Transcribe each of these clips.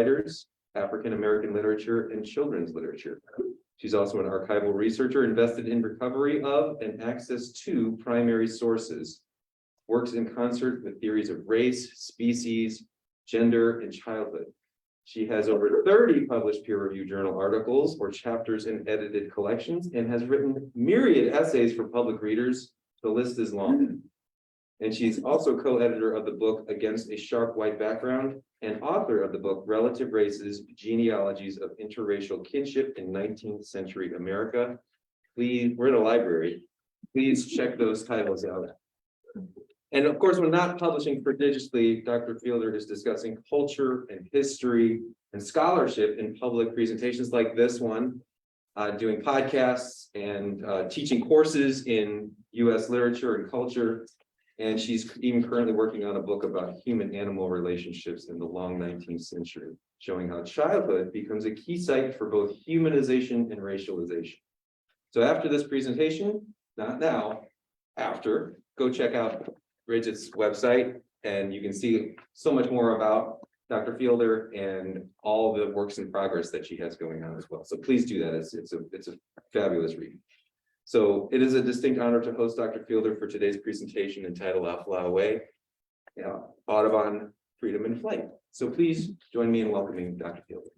writers, African American literature, and children's literature. She's also an archival researcher invested in recovery of and access to primary sources. Works in concert with theories of race, species, gender, and childhood. She has over 30 published peer-reviewed journal articles or chapters in edited collections and has written myriad essays for public readers. The list is long. And she's also co-editor of the book Against a Sharp White Background and author of the book Relative Races, Genealogies of Interracial Kinship in 19th Century America. Please, we're in a library. Please check those titles out. And of course, when not publishing prodigiously, Dr. Fielder is discussing culture and history and scholarship in public presentations like this one, doing podcasts and teaching courses in US literature and culture. And she's even currently working on a book about human-animal relationships in the long 19th century, showing how childhood becomes a key site for both humanization and racialization. So after this presentation, not now, after, go check out Brigitte's website, and you can see so much more about Dr. Fielder and all the works in progress that she has going on as well. So please do that. It's a fabulous read. So it is a distinct honor to host Dr. Fielder for today's presentation entitled I'll Fly Away, Audubon, Freedom and Flight. So please join me in welcoming Dr. Fielder.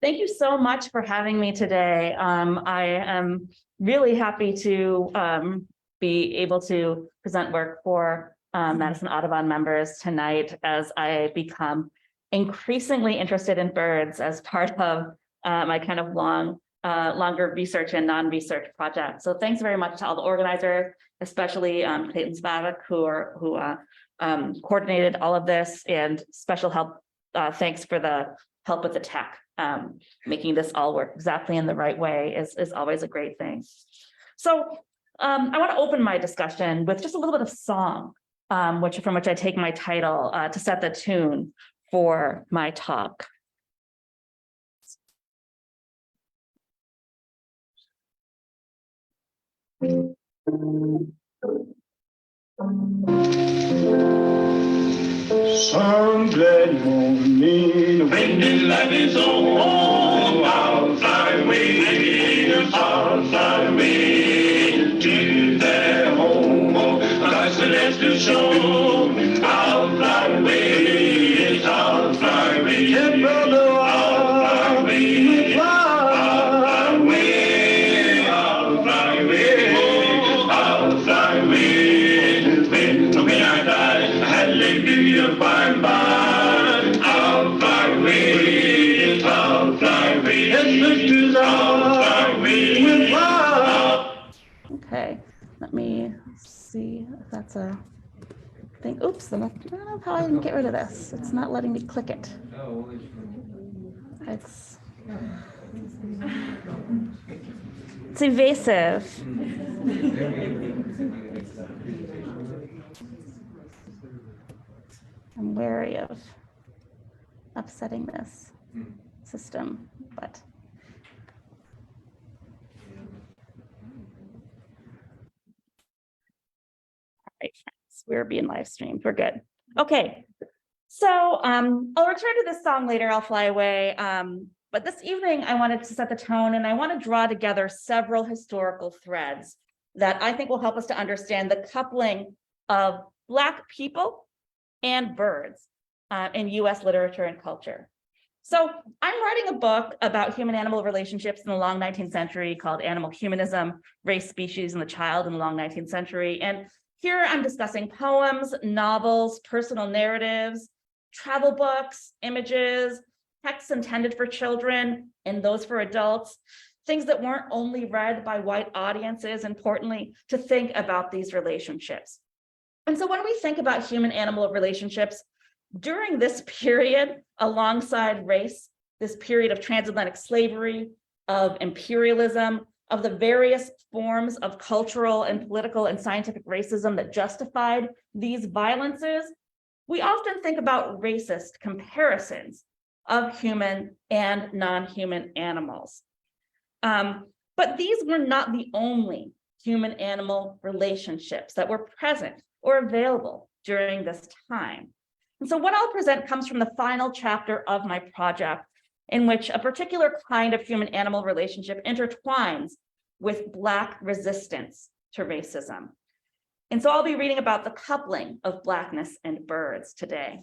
Thank you so much for having me today. I am really happy to be able to present work for Madison Audubon members tonight as I become increasingly interested in birds as part of my kind of longer research and non-research project. So thanks very much to all the organizers, especially Clayton Spavak, who coordinated all of this, and special help. Thanks for the help with the tech. Making this all work exactly in the right way is always a great thing. So I want to open my discussion with just a little bit of song, from which I take my title to set the tune for my talk. Sunday morning, when the light is on, I'll fly away, I'll fly away to their home on a celestial shore. I'll fly away, I'll fly away, yeah, brother, I'll fly away, I'll fly away, I'll fly away, I'll fly away. When I die, hallelujah, bye-bye, I'll fly away, I'll fly away, and I'll fly away with love. Okay, let me see if that's a thing. Oops, I don't know how I can get rid of this. It's not letting me click it. It's evasive. I'm wary of upsetting this system, but all right, friends, we're being live streamed. We're good. Okay, so I'll return to this song later. I'll fly away. But this evening, I wanted to set the tone, and I want to draw together several historical threads that I think will help us to understand the coupling of Black people and birds in US literature and culture. So I'm writing a book about human-animal relationships in the long 19th century called Animal Humanism, Race, Species, and the Child in the Long 19th Century. And here I'm discussing poems, novels, personal narratives, travel books, images, texts intended for children and those for adults, things that weren't only read by white audiences, importantly, to think about these relationships. And so when we think about human-animal relationships during this period, alongside race, this period of transatlantic slavery, of imperialism, of the various forms of cultural and political and scientific racism that justified these violences, we often think about racist comparisons of human and non-human animals. But these were not the only human-animal relationships that were present or available during this time. And so what I'll present comes from the final chapter of my project, in which a particular kind of human-animal relationship intertwines with Black resistance to racism. And so I'll be reading about the coupling of Blackness and birds today.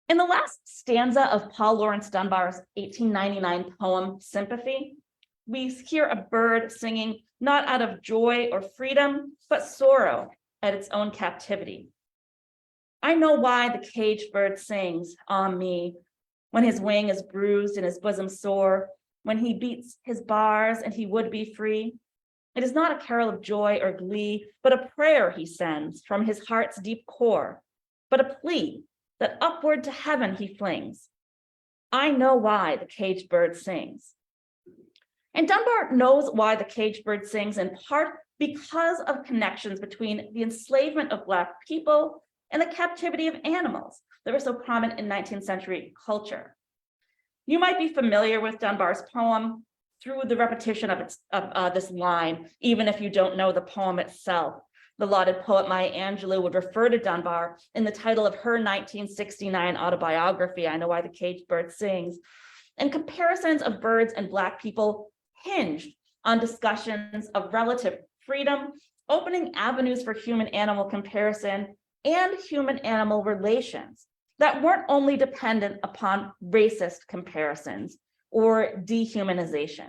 In the last stanza of Paul Laurence Dunbar's 1899 poem, Sympathy, we hear a bird singing not out of joy or freedom, but sorrow at its own captivity. I know why the caged bird sings, ah me, when his wing is bruised and his bosom sore, when he beats his bars and he would be free. It is not a carol of joy or glee, but a prayer he sends from his heart's deep core, but a plea that upward to heaven he flings. I know why the caged bird sings. And Dunbar knows why the caged bird sings in part because of connections between the enslavement of Black people and the captivity of animals that were so prominent in 19th century culture. You might be familiar with Dunbar's poem through the repetition of this line, even if you don't know the poem itself. The lauded poet Maya Angelou would refer to Dunbar in the title of her 1969 autobiography, I Know Why the Caged Bird Sings, and comparisons of birds and Black people hinged on discussions of relative freedom, opening avenues for human-animal comparison and human-animal relations that weren't only dependent upon racist comparisons or dehumanization.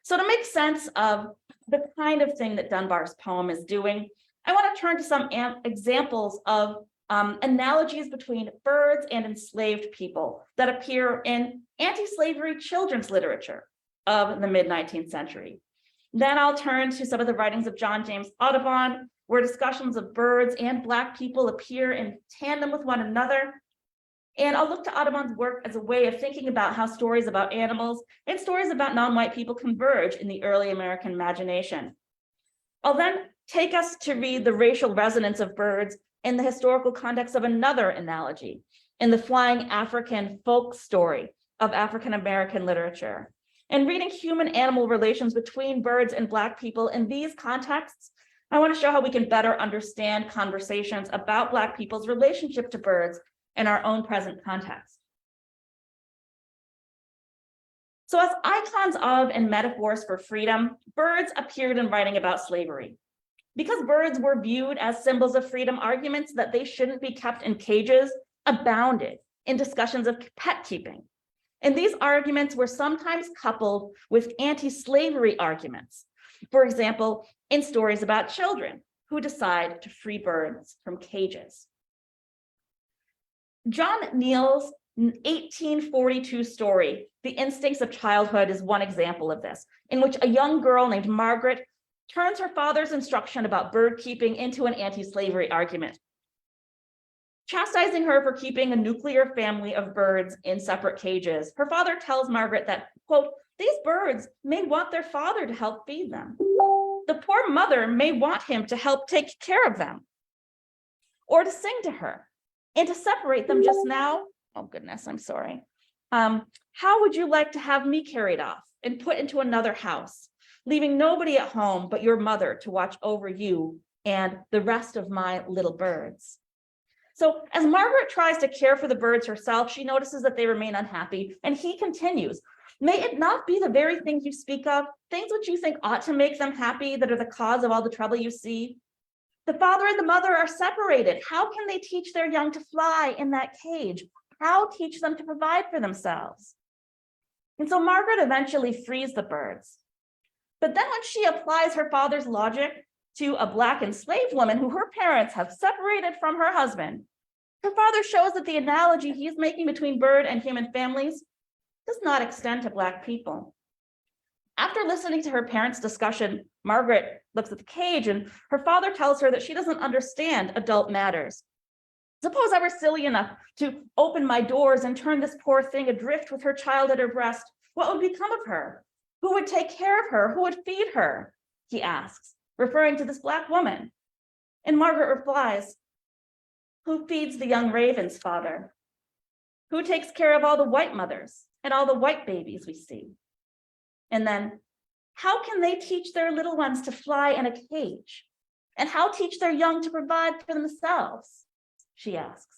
So to make sense of the kind of thing that Dunbar's poem is doing, I want to turn to some examples of analogies between birds and enslaved people that appear in anti-slavery children's literature of the mid-19th century. Then I'll turn to some of the writings of James Audubon, where discussions of birds and Black people appear in tandem with one another. And I'll look to Audubon's work as a way of thinking about how stories about animals and stories about non-white people converge in the early American imagination. I'll then take us to read the racial resonance of birds in the historical context of another analogy, in the flying African folk story of African American literature. And reading human-animal relations between birds and Black people in these contexts, I want to show how we can better understand conversations about Black people's relationship to birds in our own present context. So as icons of and metaphors for freedom, birds appeared in writing about slavery. Because birds were viewed as symbols of freedom, arguments that they shouldn't be kept in cages abounded in discussions of pet keeping. And these arguments were sometimes coupled with anti-slavery arguments. For example, in stories about children who decide to free birds from cages. John Neal's 1842 story, The Instincts of Childhood, is one example of this, in which a young girl named Margaret turns her father's instruction about bird keeping into an anti-slavery argument, chastising her for keeping a nuclear family of birds in separate cages. Her father tells Margaret that, quote, these birds may want their father to help feed them. The poor mother may want him to help take care of them or to sing to her. And to separate them just now, oh goodness, I'm sorry. How would you like to have me carried off and put into another house, leaving nobody at home but your mother to watch over you and the rest of my little birds? So as Margaret tries to care for the birds herself, she notices that they remain unhappy, and he continues, may it not be the very things you speak of, things which you think ought to make them happy, that are the cause of all the trouble you see? The father and the mother are separated. How can they teach their young to fly in that cage? How teach them to provide for themselves? And so Margaret eventually frees the birds. But then when she applies her father's logic to a Black enslaved woman who her parents have separated from her husband, her father shows that the analogy he's making between bird and human families does not extend to Black people. After listening to her parents' discussion, Margaret looks at the cage and her father tells her that she doesn't understand adult matters. Suppose I were silly enough to open my doors and turn this poor thing adrift with her child at her breast. What would become of her? Who would take care of her? Who would feed her? He asks, referring to this Black woman. And Margaret replies, who feeds the young ravens, father? Who takes care of all the white mothers and all the white babies we see? And then, how can they teach their little ones to fly in a cage? And how teach their young to provide for themselves? She asks.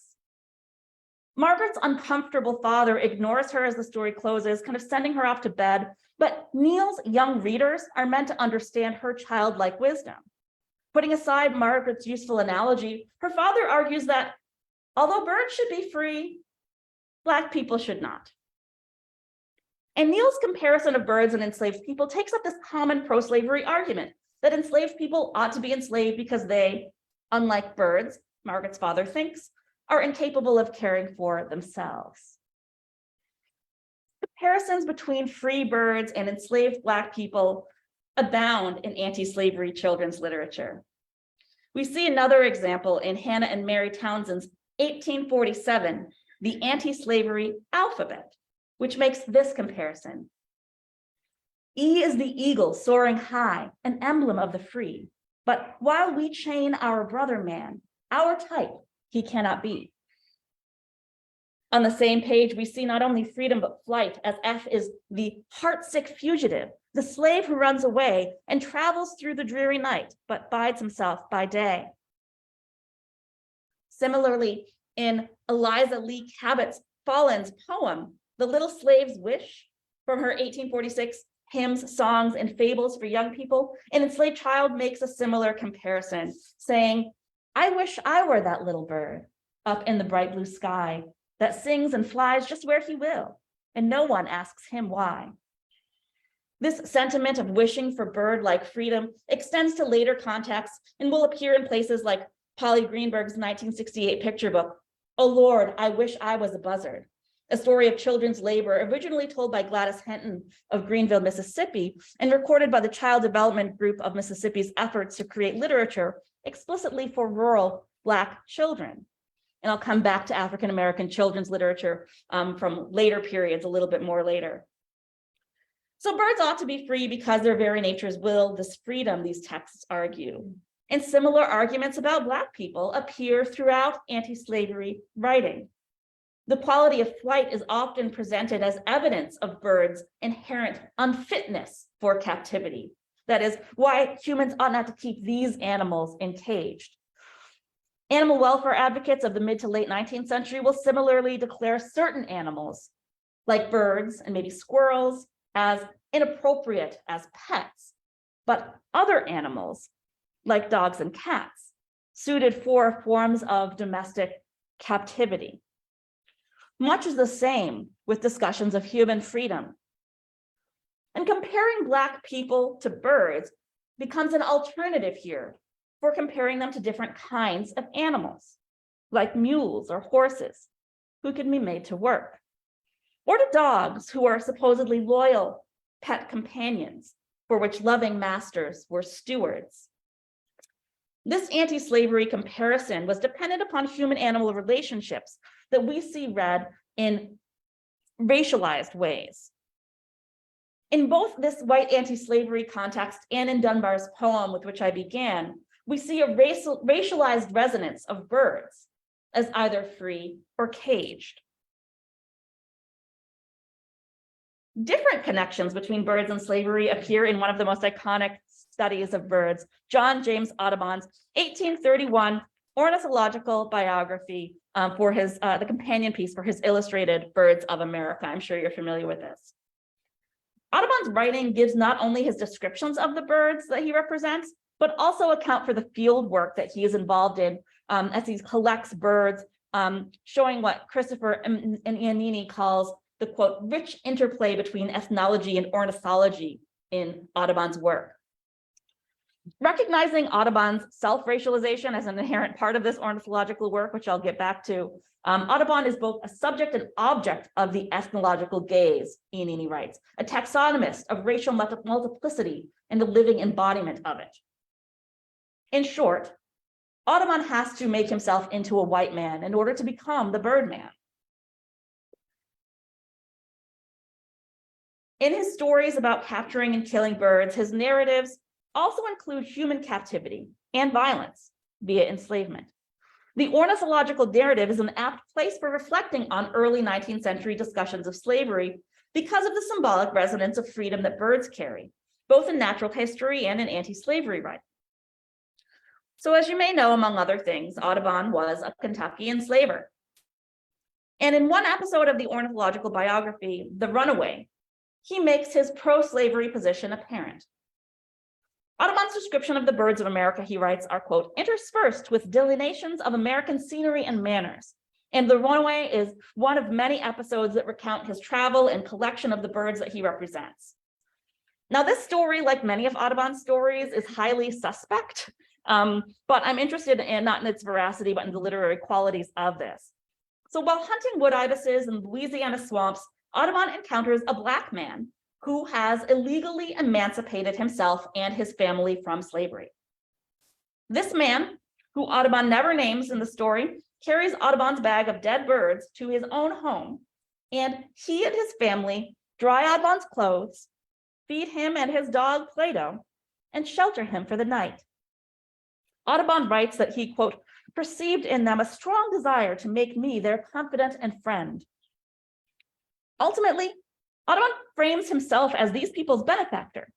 Margaret's uncomfortable father ignores her as the story closes, kind of sending her off to bed, but Neil's young readers are meant to understand her childlike wisdom. Putting aside Margaret's useful analogy, her father argues that although birds should be free, Black people should not. And Neil's comparison of birds and enslaved people takes up this common pro-slavery argument that enslaved people ought to be enslaved because they, unlike birds, Margaret's father thinks, are incapable of caring for themselves. Comparisons between free birds and enslaved Black people abound in anti-slavery children's literature. We see another example in Hannah and Mary Townsend's 1847, The Anti-Slavery Alphabet, which makes this comparison. E is the eagle soaring high, an emblem of the free. But while we chain our brother man, our type he cannot be. On the same page, we see not only freedom, but flight, as F is the heartsick fugitive, the slave who runs away and travels through the dreary night, but bides himself by day. Similarly, in Eliza Lee Cabot's Fallen's poem, The Little Slave's Wish, from her 1846 Hymns, Songs, and Fables for Young People, an enslaved child makes a similar comparison, saying, I wish I were that little bird up in the bright blue sky that sings and flies just where he will, and no one asks him why. This sentiment of wishing for bird-like freedom extends to later contexts and will appear in places like Polly Greenberg's 1968 picture book, Oh Lord, I Wish I Was a Buzzard, a story of children's labor originally told by Gladys Henton of Greenville, Mississippi, and recorded by the Child Development Group of Mississippi's efforts to create literature explicitly for rural Black children. And I'll come back to African-American children's literature from later periods a little bit more later. So birds ought to be free because their very natures will this freedom, these texts argue. And similar arguments about Black people appear throughout anti-slavery writing. The quality of flight is often presented as evidence of birds' inherent unfitness for captivity. That is, why humans ought not to keep these animals encaged. Animal welfare advocates of the mid to late 19th century will similarly declare certain animals, like birds and maybe squirrels, as inappropriate as pets, but other animals, like dogs and cats, suited for forms of domestic captivity. Much is the same with discussions of human freedom. And comparing Black people to birds becomes an alternative here for comparing them to different kinds of animals, like mules or horses, who can be made to work, or to dogs who are supposedly loyal pet companions for which loving masters were stewards. This anti-slavery comparison was dependent upon human-animal relationships that we see read in racialized ways. In both this white anti-slavery context and in Dunbar's poem with which I began, we see a racialized resonance of birds as either free or caged. Different connections between birds and slavery appear in one of the most iconic studies of birds, John James Audubon's 1831 ornithological biography for his the companion piece for his illustrated Birds of America. I'm sure you're familiar with this. Audubon's writing gives not only his descriptions of the birds that he represents, but also account for the field work that he is involved in as he collects birds, showing what Christopher Iannini calls the, quote, rich interplay between ethnology and ornithology in Audubon's work. Recognizing Audubon's self-racialization as an inherent part of this ornithological work, which I'll get back to, Audubon is both a subject and object of the ethnological gaze, Iannini writes, a taxonomist of racial multiplicity and the living embodiment of it. In short, Audubon has to make himself into a white man in order to become the Birdman. In his stories about capturing and killing birds, his narratives also include human captivity and violence via enslavement. The ornithological narrative is an apt place for reflecting on early 19th century discussions of slavery because of the symbolic resonance of freedom that birds carry, both in natural history and in anti-slavery writing. So as you may know, among other things, Audubon was a Kentucky enslaver. And in one episode of the ornithological biography, The Runaway, he makes his pro-slavery position apparent. Audubon's description of the birds of America, he writes, are, quote, interspersed with delineations of American scenery and manners. And The Runaway is one of many episodes that recount his travel and collection of the birds that he represents. Now, this story, like many of Audubon's stories, is highly suspect, but I'm interested in not in its veracity, but in the literary qualities of this. So while hunting wood ibises in Louisiana swamps, Audubon encounters a Black man who has illegally emancipated himself and his family from slavery. This man, who Audubon never names in the story, carries Audubon's bag of dead birds to his own home, and he and his family dry Audubon's clothes, feed him and his dog Plato, and shelter him for the night. Audubon writes that he, quote, perceived in them a strong desire to make me their confidant and friend. Ultimately, Audubon frames himself as these people's benefactor,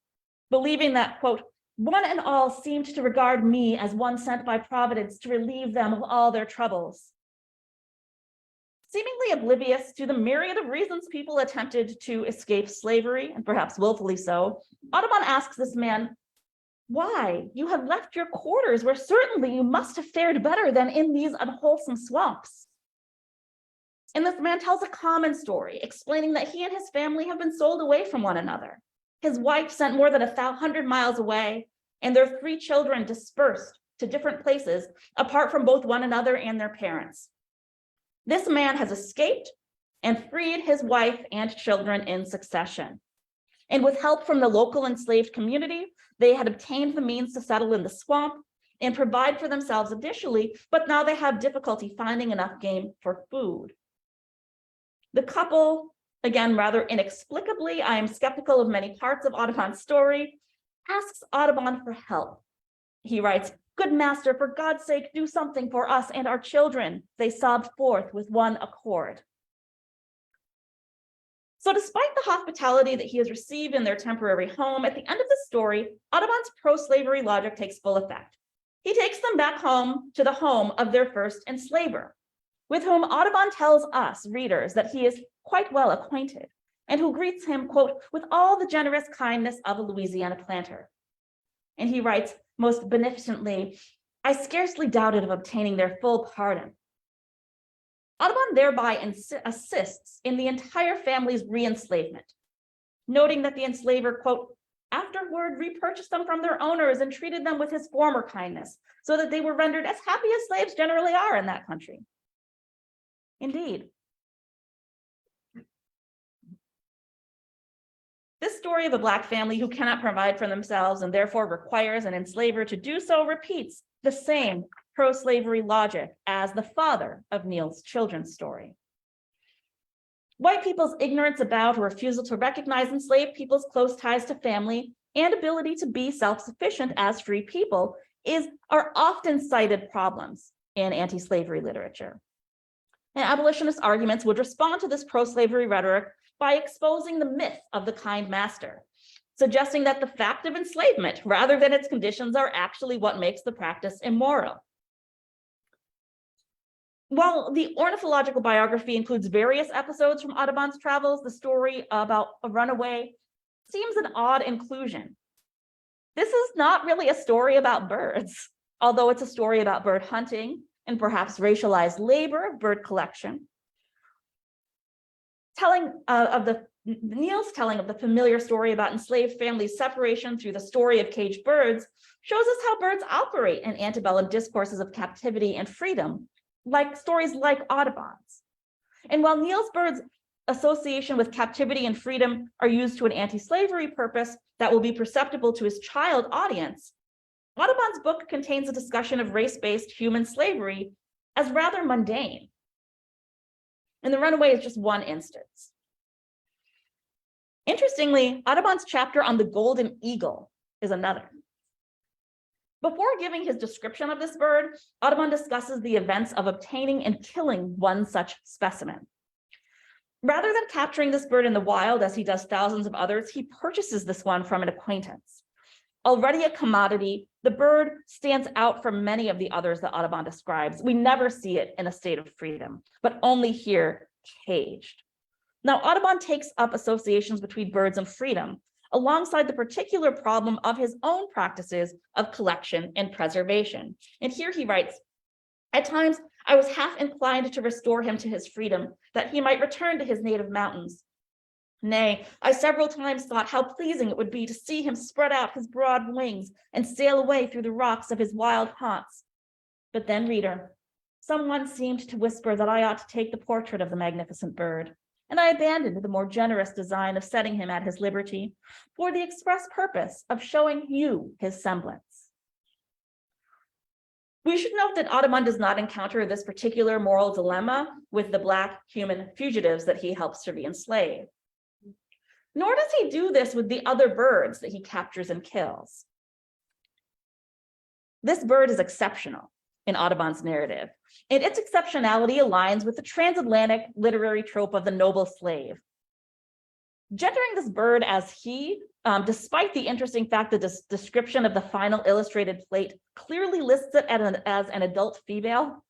believing that, quote, one and all seemed to regard me as one sent by Providence to relieve them of all their troubles. Seemingly oblivious to the myriad of reasons people attempted to escape slavery, and perhaps willfully so, Audubon asks this man, why? You have left your quarters where certainly you must have fared better than in these unwholesome swamps. And this man tells a common story, explaining that he and his family have been sold away from one another. His wife sent more than 100 miles away, and their 3 children dispersed to different places, apart from both one another and their parents. This man has escaped and freed his wife and children in succession. And with help from the local enslaved community, they had obtained the means to settle in the swamp and provide for themselves additionally, but now they have difficulty finding enough game for food. The couple, again, rather inexplicably, I am skeptical of many parts of Audubon's story, asks Audubon for help. He writes, good master, for God's sake, do something for us and our children, they sobbed forth with one accord. So despite the hospitality that he has received in their temporary home, at the end of the story, Audubon's pro-slavery logic takes full effect. He takes them back home to the home of their first enslaver, with whom Audubon tells us, readers, that he is quite well acquainted, and who greets him, quote, with all the generous kindness of a Louisiana planter. And he writes most beneficently, I scarcely doubted of obtaining their full pardon. Audubon thereby assists in the entire family's re-enslavement, noting that the enslaver, quote, afterward repurchased them from their owners and treated them with his former kindness, so that they were rendered as happy as slaves generally are in that country. Indeed. This story of a Black family who cannot provide for themselves and therefore requires an enslaver to do so repeats the same pro-slavery logic as the father of Neil's children's story. White people's ignorance about or refusal to recognize enslaved people's close ties to family and ability to be self-sufficient as free people are often cited problems in anti-slavery literature. And abolitionist arguments would respond to this pro-slavery rhetoric by exposing the myth of the kind master, suggesting that the fact of enslavement, rather than its conditions, are actually what makes the practice immoral. While the ornithological biography includes various episodes from Audubon's travels, the story about a runaway seems an odd inclusion. This is not really a story about birds, although it's a story about bird hunting and perhaps racialized labor of bird collection. Neil's telling of the familiar story about enslaved families' separation through the story of caged birds shows us how birds operate in antebellum discourses of captivity and freedom, like stories like Audubon's. And while Neil's birds' association with captivity and freedom are used to an anti-slavery purpose that will be perceptible to his child audience, Audubon's book contains a discussion of race-based human slavery as rather mundane. And The Runaway is just one instance. Interestingly, Audubon's chapter on the golden eagle is another. Before giving his description of this bird, Audubon discusses the events of obtaining and killing one such specimen. Rather than capturing this bird in the wild, as he does thousands of others, he purchases this one from an acquaintance. Already a commodity, the bird stands out from many of the others that Audubon describes. We never see it in a state of freedom, but only here caged. Now, Audubon takes up associations between birds and freedom, alongside the particular problem of his own practices of collection and preservation. And here he writes, "At times, I was half inclined to restore him to his freedom, that he might return to his native mountains. Nay, I several times thought how pleasing it would be to see him spread out his broad wings and sail away through the rocks of his wild haunts. But then, reader, someone seemed to whisper that I ought to take the portrait of the magnificent bird, and I abandoned the more generous design of setting him at his liberty for the express purpose of showing you his semblance." We should note that Audubon does not encounter this particular moral dilemma with the Black human fugitives that he helps to re-enslave. Nor does he do this with the other birds that he captures and kills. This bird is exceptional in Audubon's narrative, and its exceptionality aligns with the transatlantic literary trope of the noble slave. Gendering this bird as he, despite the interesting fact that this description of the final illustrated plate clearly lists it as an adult female,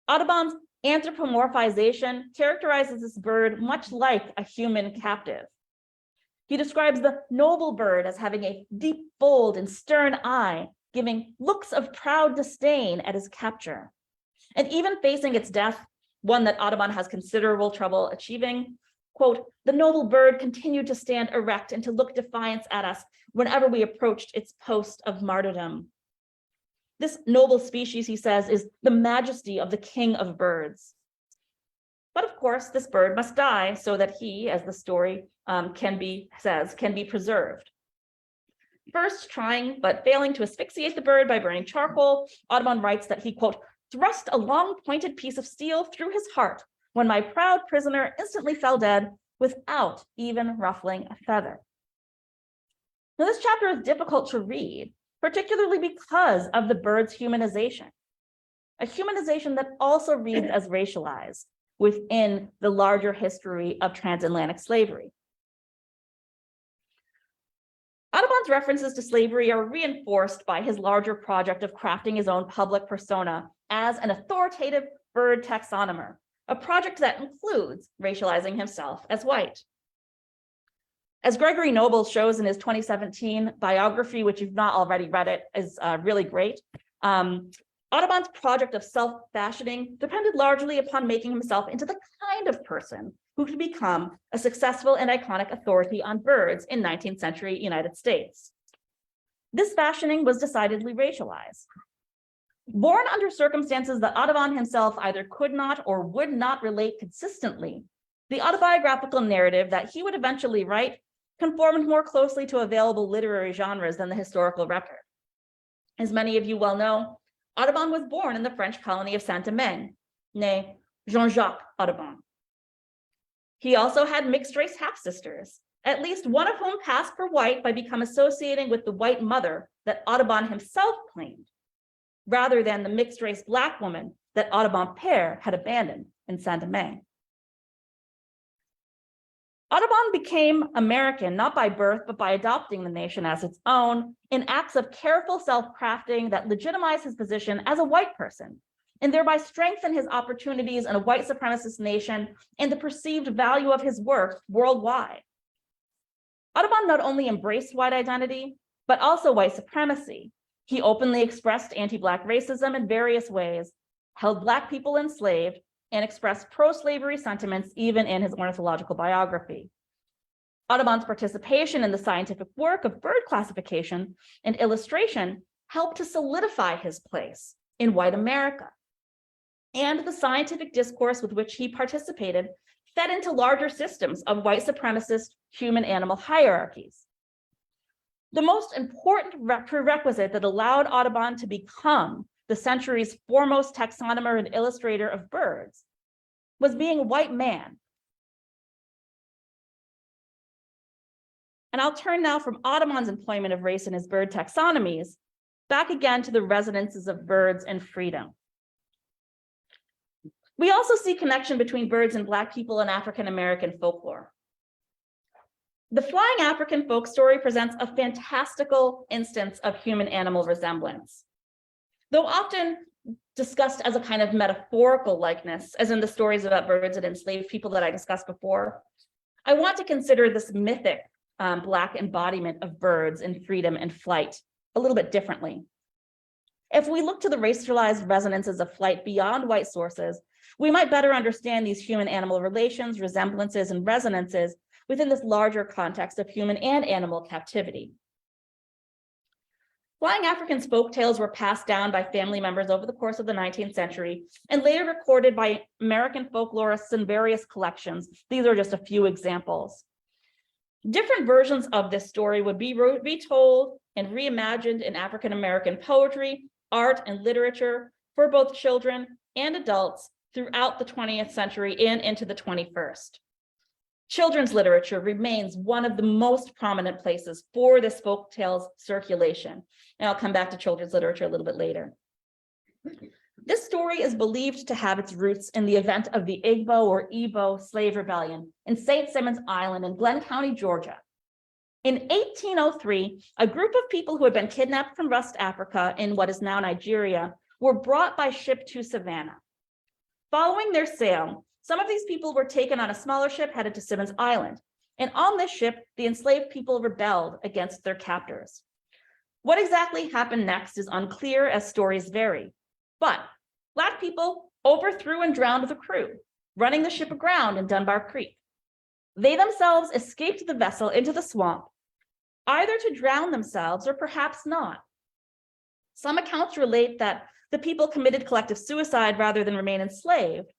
Audubon's anthropomorphization characterizes this bird much like a human captive. He describes the noble bird as having a deep fold and stern eye, giving looks of proud disdain at his capture. And even facing its death, one that Audubon has considerable trouble achieving, quote, "The noble bird continued to stand erect and to look defiance at us whenever we approached its post of martyrdom. This noble species," he says, "is the majesty of the king of birds." But of course, this bird must die so that he, as the story can be preserved. First trying but failing to asphyxiate the bird by burning charcoal, Audubon writes that he, quote, "thrust a long pointed piece of steel through his heart when my proud prisoner instantly fell dead without even ruffling a feather." Now, this chapter is difficult to read, particularly because of the bird's humanization, a humanization that also reads as racialized within the larger history of transatlantic slavery. Audubon's references to slavery are reinforced by his larger project of crafting his own public persona as an authoritative bird taxonomer, a project that includes racializing himself as white. As Gregory Noble shows in his 2017 biography, which you've not already read it, is really great. Audubon's project of self-fashioning depended largely upon making himself into the kind of person who could become a successful and iconic authority on birds in 19th century United States. This fashioning was decidedly racialized. Born under circumstances that Audubon himself either could not or would not relate consistently, the autobiographical narrative that he would eventually write conformed more closely to available literary genres than the historical record. As many of you well know, Audubon was born in the French colony of Saint-Domingue, née Jean-Jacques Audubon. He also had mixed-race half-sisters, at least one of whom passed for white by becoming associating with the white mother that Audubon himself claimed, rather than the mixed-race Black woman that Audubon père had abandoned in Saint-Domingue. Audubon became American not by birth, but by adopting the nation as its own in acts of careful self-crafting that legitimized his position as a white person, and thereby strengthened his opportunities in a white supremacist nation and the perceived value of his work worldwide. Audubon not only embraced white identity, but also white supremacy. He openly expressed anti-Black racism in various ways, held Black people enslaved, and expressed pro-slavery sentiments even in his ornithological biography. Audubon's participation in the scientific work of bird classification and illustration helped to solidify his place in white America. And the scientific discourse with which he participated fed into larger systems of white supremacist human-animal hierarchies. The most important prerequisite that allowed Audubon to become the century's foremost taxonomer and illustrator of birds was being a white man. And I'll turn now from Audubon's employment of race in his bird taxonomies back again to the resonances of birds and freedom. We also see connection between birds and Black people and African American folklore. The Flying African folk story presents a fantastical instance of human-animal resemblance. Though often discussed as a kind of metaphorical likeness, as in the stories about birds and enslaved people that I discussed before, I want to consider this mythic Black embodiment of birds in freedom and flight a little bit differently. If we look to the racialized resonances of flight beyond white sources, we might better understand these human-animal relations, resemblances, and resonances within this larger context of human and animal captivity. Flying African folk tales were passed down by family members over the course of the 19th century and later recorded by American folklorists in various collections. These are just a few examples. Different versions of this story would be retold and reimagined in African American poetry, art, and literature for both children and adults throughout the 20th century and into the 21st. Children's literature remains one of the most prominent places for this folk tales circulation. And I'll come back to children's literature a little bit later. This story is believed to have its roots in the event of the Igbo or Igbo slave rebellion in St. Simons Island in Glenn County, Georgia. In 1803, a group of people who had been kidnapped from West Africa in what is now Nigeria were brought by ship to Savannah. Following their sail, some of these people were taken on a smaller ship headed to Simons Island. And on this ship, the enslaved people rebelled against their captors. What exactly happened next is unclear as stories vary. But Black people overthrew and drowned the crew, running the ship aground in Dunbar Creek. They themselves escaped the vessel into the swamp, either to drown themselves or perhaps not. Some accounts relate that the people committed collective suicide rather than remain enslaved,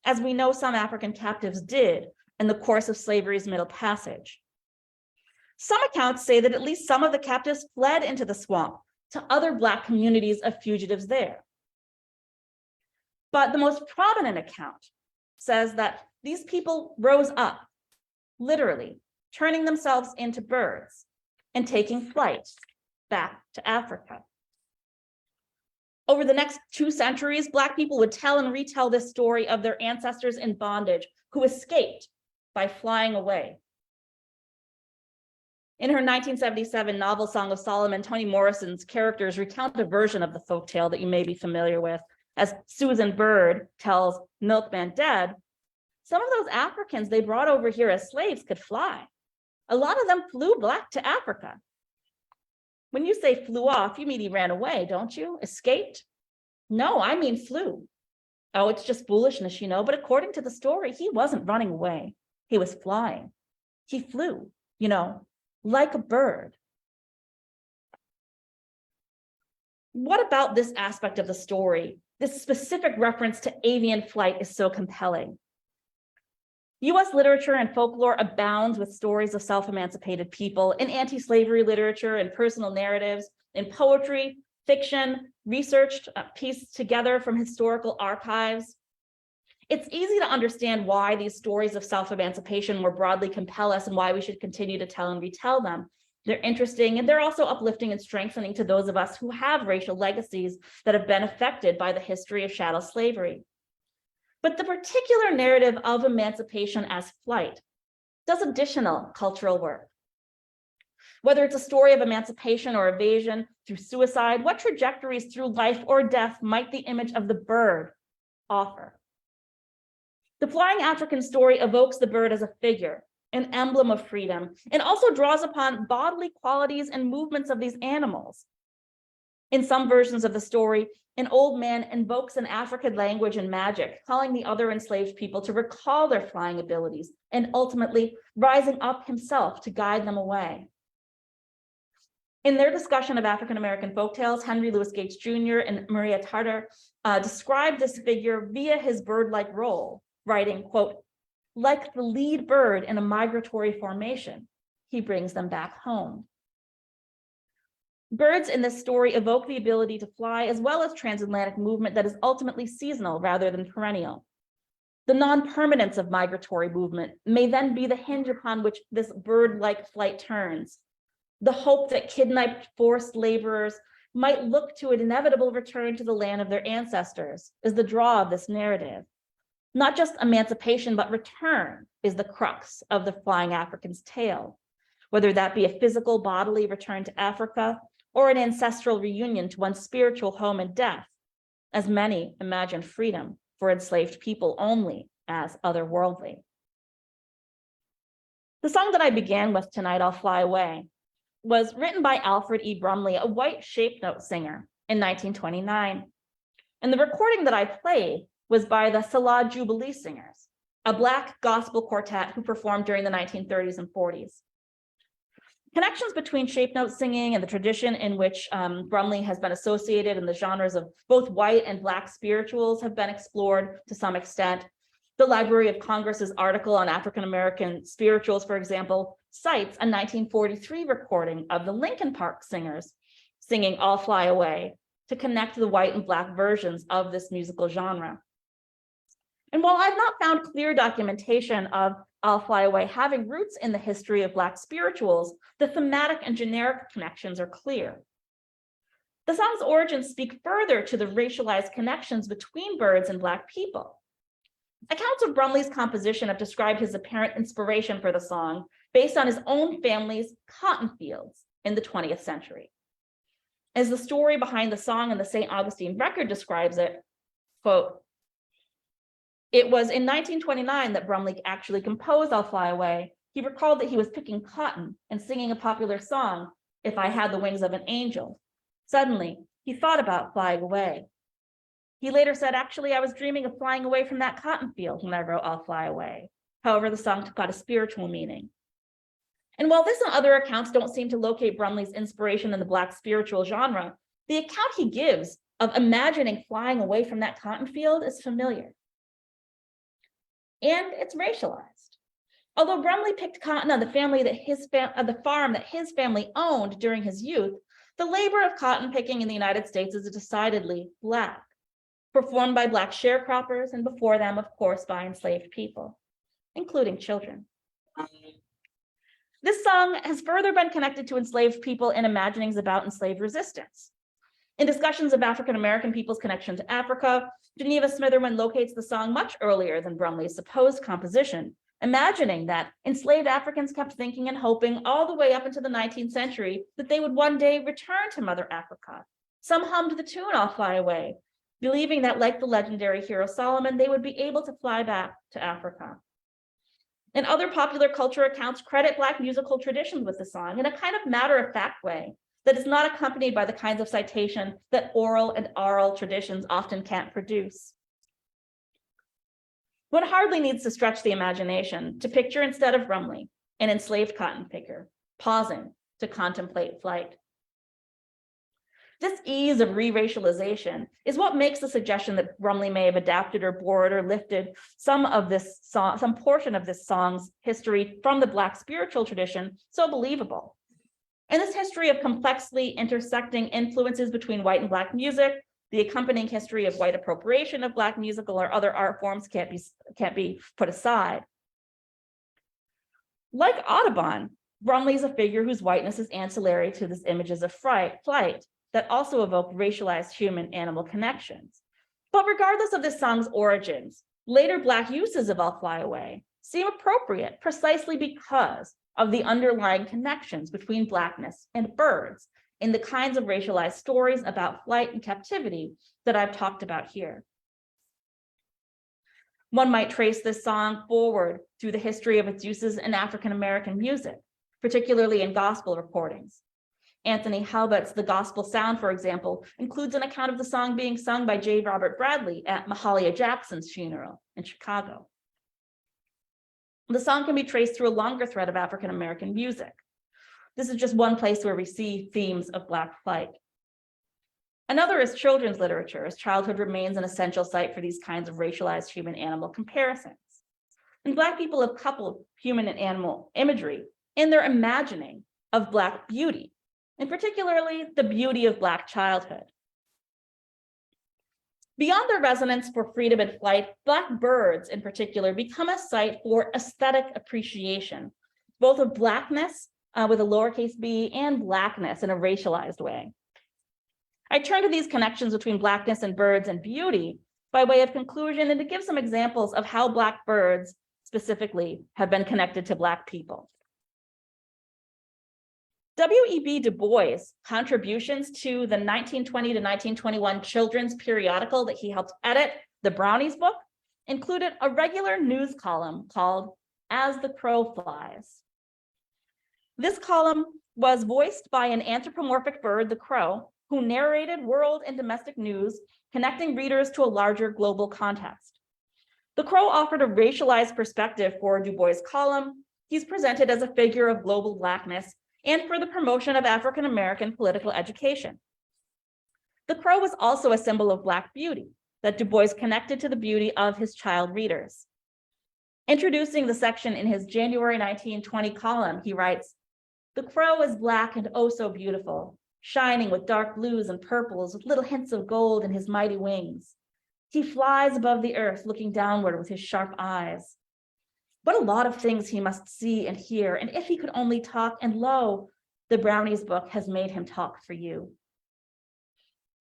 as we know some African captives did in the course of slavery's Middle Passage. Some accounts say that at least some of the captives fled into the swamp to other Black communities of fugitives there. But the most prominent account says that these people rose up, literally turning themselves into birds and taking flight back to Africa. Over the next 2 centuries, Black people would tell and retell this story of their ancestors in bondage who escaped by flying away. In her 1977 novel Song of Solomon, Toni Morrison's characters recount a version of the folktale that you may be familiar with. As Susan Bird tells Milkman Dead, some of those Africans they brought over here as slaves could fly. A lot of them flew back to Africa. When you say flew off, you mean he ran away, don't you? Escaped? No, I mean flew. Oh, it's just foolishness, you know, but according to the story, he wasn't running away. He was flying. He flew, you know, like a bird. What about this aspect of the story, this specific reference to avian flight, is so compelling? US literature and folklore abounds with stories of self-emancipated people in anti-slavery literature and personal narratives, in poetry, fiction, researched, pieced together from historical archives. It's easy to understand why these stories of self-emancipation more broadly compel us and why we should continue to tell and retell them. They're interesting and they're also uplifting and strengthening to those of us who have racial legacies that have been affected by the history of chattel slavery. But the particular narrative of emancipation as flight does additional cultural work. Whether it's a story of emancipation or evasion through suicide, what trajectories through life or death might the image of the bird offer? The Flying African story evokes the bird as a figure, an emblem of freedom, and also draws upon bodily qualities and movements of these animals. In some versions of the story, an old man invokes an African language and magic, calling the other enslaved people to recall their flying abilities and ultimately rising up himself to guide them away. In their discussion of African American folktales, Henry Louis Gates Jr. and Maria Tartar described this figure via his bird-like role, writing, quote, "Like the lead bird in a migratory formation, he brings them back home." Birds in this story evoke the ability to fly as well as transatlantic movement that is ultimately seasonal rather than perennial. The non-permanence of migratory movement may then be the hinge upon which this bird-like flight turns. The hope that kidnapped forced laborers might look to an inevitable return to the land of their ancestors is the draw of this narrative. Not just emancipation, but return is the crux of the Flying African's tale. whether that be a physical bodily return to Africa or an ancestral reunion to one's spiritual home in death, as many imagine freedom for enslaved people only as otherworldly. The song that I began with tonight, I'll Fly Away, was written by Alfred E. Brumley, a white shape note singer, in 1929. And the recording that I played was by the Salah Jubilee Singers, a Black gospel quartet who performed during the 1930s and 40s. Connections between shape note singing and the tradition in which Brumley has been associated and the genres of both white and Black spirituals have been explored to some extent. The Library of Congress's article on African-American spirituals, for example, cites a 1943 recording of the Lincoln Park Singers singing I'll Fly Away to connect the white and Black versions of this musical genre. And while I've not found clear documentation of I'll Fly Away having roots in the history of Black spirituals, the thematic and generic connections are clear. The song's origins speak further to the racialized connections between birds and Black people. Accounts of Brumley's composition have described his apparent inspiration for the song based on his own family's cotton fields in the 20th century. As the story behind the song in the St. Augustine Record describes it, quote, "It was in 1929 that Brumley actually composed I'll Fly Away. He recalled that he was picking cotton and singing a popular song, If I Had the Wings of an Angel. Suddenly, he thought about flying away. He later said, actually, I was dreaming of flying away from that cotton field when I wrote I'll Fly Away. However, the song took on a spiritual meaning." And while this and other accounts don't seem to locate Brumley's inspiration in the Black spiritual genre, the account he gives of imagining flying away from that cotton field is familiar. And it's racialized. Although Brumley picked cotton on the farm that his family owned during his youth, the labor of cotton picking in the United States is decidedly Black, performed by Black sharecroppers, and before them, of course, by enslaved people, including children. This song has further been connected to enslaved people in imaginings about enslaved resistance. In discussions of African-American people's connection to Africa, Geneva Smitherman locates the song much earlier than Brumley's supposed composition, imagining that enslaved Africans kept thinking and hoping all the way up into the 19th century that they would one day return to Mother Africa. Some hummed the tune I'll Fly Away, believing that, like the legendary hero Solomon, they would be able to fly back to Africa. And other popular culture accounts credit Black musical traditions with the song in a kind of matter-of-fact way that is not accompanied by the kinds of citation that oral and oral traditions often can't produce. One hardly needs to stretch the imagination to picture, instead of Brumley, an enslaved cotton picker, pausing to contemplate flight. This ease of re-racialization is what makes the suggestion that Brumley may have adapted or borrowed or lifted some portion of this song's history from the Black spiritual tradition so believable. And this history of complexly intersecting influences between white and Black music, the accompanying history of white appropriation of Black musical or other art forms can't be put aside. Like Audubon, Brumley is a figure whose whiteness is ancillary to these images of flight that also evoke racialized human-animal connections. But regardless of this song's origins, later Black uses of I'll Fly Away seem appropriate precisely because of the underlying connections between Blackness and birds in the kinds of racialized stories about flight and captivity that I've talked about here. One might trace this song forward through the history of its uses in African-American music, particularly in gospel recordings. Anthony Halbert's The Gospel Sound, for example, includes an account of the song being sung by J. Robert Bradley at Mahalia Jackson's funeral in Chicago. The song can be traced through a longer thread of African-American music. This is just one place where we see themes of Black flight. Another is children's literature, as childhood remains an essential site for these kinds of racialized human-animal comparisons. And Black people have coupled human and animal imagery in their imagining of Black beauty, and particularly the beauty of Black childhood. Beyond their resonance for freedom and flight, Black birds in particular become a site for aesthetic appreciation, both of Blackness with a lowercase b and Blackness in a racialized way. I turn to these connections between Blackness and birds and beauty by way of conclusion and to give some examples of how Black birds specifically have been connected to Black people. W.E.B. Du Bois' contributions to the 1920 to 1921 children's periodical that he helped edit, the Brownies book, included a regular news column called As the Crow Flies. This column was voiced by an anthropomorphic bird, the crow, who narrated world and domestic news, connecting readers to a larger global context. The crow offered a racialized perspective for Du Bois' column. He's presented as a figure of global Blackness and for the promotion of African-American political education. The crow was also a symbol of Black beauty that Du Bois connected to the beauty of his child readers. Introducing the section in his January 1920 column, he writes, "The crow is black and oh so beautiful, shining with dark blues and purples with little hints of gold in his mighty wings. He flies above the earth, looking downward with his sharp eyes. What a lot of things he must see and hear, and if he could only talk, and lo, the Brownies book has made him talk for you."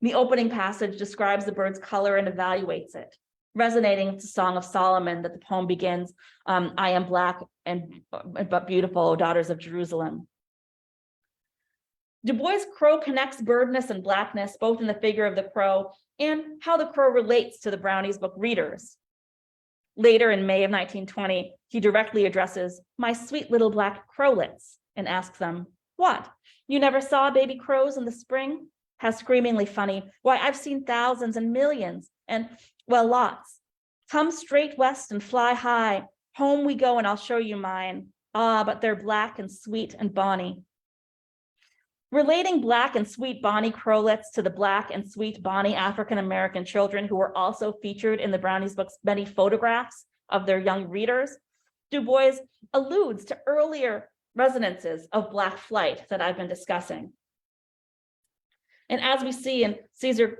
The opening passage describes the bird's color and evaluates it, resonating with the Song of Solomon that the poem begins, "I am black but beautiful, O daughters of Jerusalem." Du Bois' crow connects birdness and Blackness, both in the figure of the crow and how the crow relates to the Brownies book readers. Later in May of 1920, he directly addresses "my sweet little black crowlets" and asks them, "What, you never saw baby crows in the spring? How screamingly funny. Why, I've seen thousands and millions, and, well, lots. Come straight west and fly high. Home we go and I'll show you mine. Ah, but they're black and sweet and bonny." Relating black and sweet bonny crowlets to the black and sweet bonny African-American children who were also featured in the Brownies book's many photographs of their young readers, Du Bois alludes to earlier resonances of Black flight that I've been discussing. And as we see in Caesar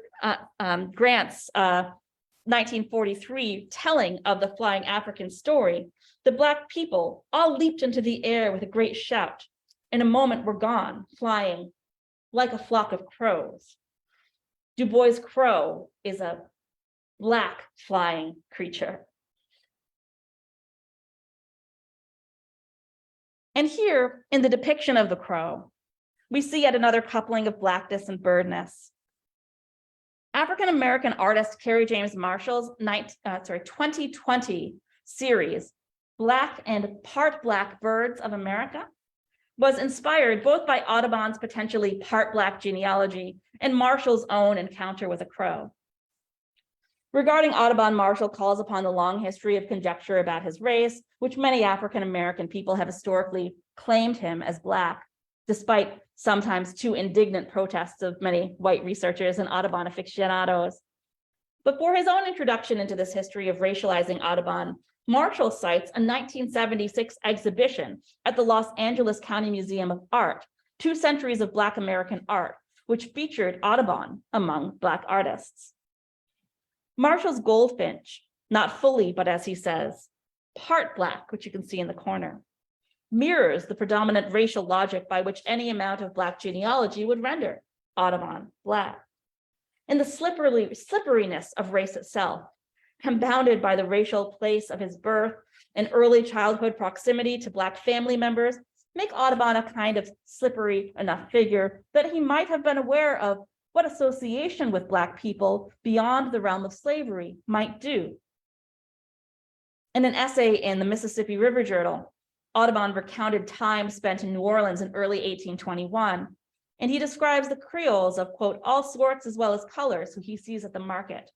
Grant's 1943 telling of the flying African story, the Black people all leaped into the air with a great shout. In a moment were gone, flying like a flock of crows. Du Bois' crow is a Black flying creature. And here, in the depiction of the crow, we see yet another coupling of Blackness and birdness. African-American artist Kerry James Marshall's 2020 series, Black and Part Black Birds of America, was inspired both by Audubon's potentially part Black genealogy and Marshall's own encounter with a crow. Regarding Audubon, Marshall calls upon the long history of conjecture about his race, which many African-American people have historically claimed him as Black, despite sometimes too indignant protests of many white researchers and Audubon aficionados. But for his own introduction into this history of racializing Audubon, Marshall cites a 1976 exhibition at the Los Angeles County Museum of Art, 2 centuries of Black American art, which featured Audubon among Black artists. Marshall's goldfinch, not fully, but as he says, part Black, which you can see in the corner, mirrors the predominant racial logic by which any amount of Black genealogy would render Audubon Black. And the slipperiness of race itself, compounded by the racial place of his birth and early childhood proximity to Black family members, make Audubon a kind of slippery enough figure that he might have been aware of what association with Black people beyond the realm of slavery might do. In an essay in the Mississippi River Journal, Audubon recounted time spent in New Orleans in early 1821, and he describes the Creoles of, quote, all sorts as well as colors who he sees at the market.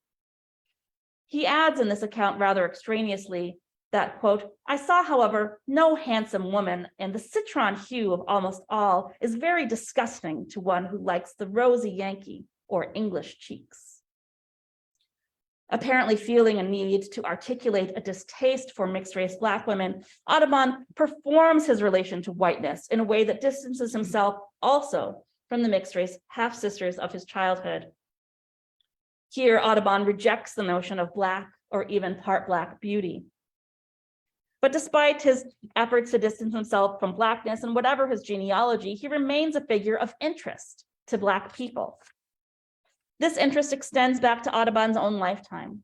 He adds in this account rather extraneously that, quote, I saw, however, no handsome woman, and the citron hue of almost all is very disgusting to one who likes the rosy Yankee or English cheeks. Apparently feeling a need to articulate a distaste for mixed-race Black women, Audubon performs his relation to whiteness in a way that distances himself also from the mixed-race half-sisters of his childhood. Here, Audubon rejects the notion of Black or even part Black beauty. But despite his efforts to distance himself from Blackness and whatever his genealogy, he remains a figure of interest to Black people. This interest extends back to Audubon's own lifetime.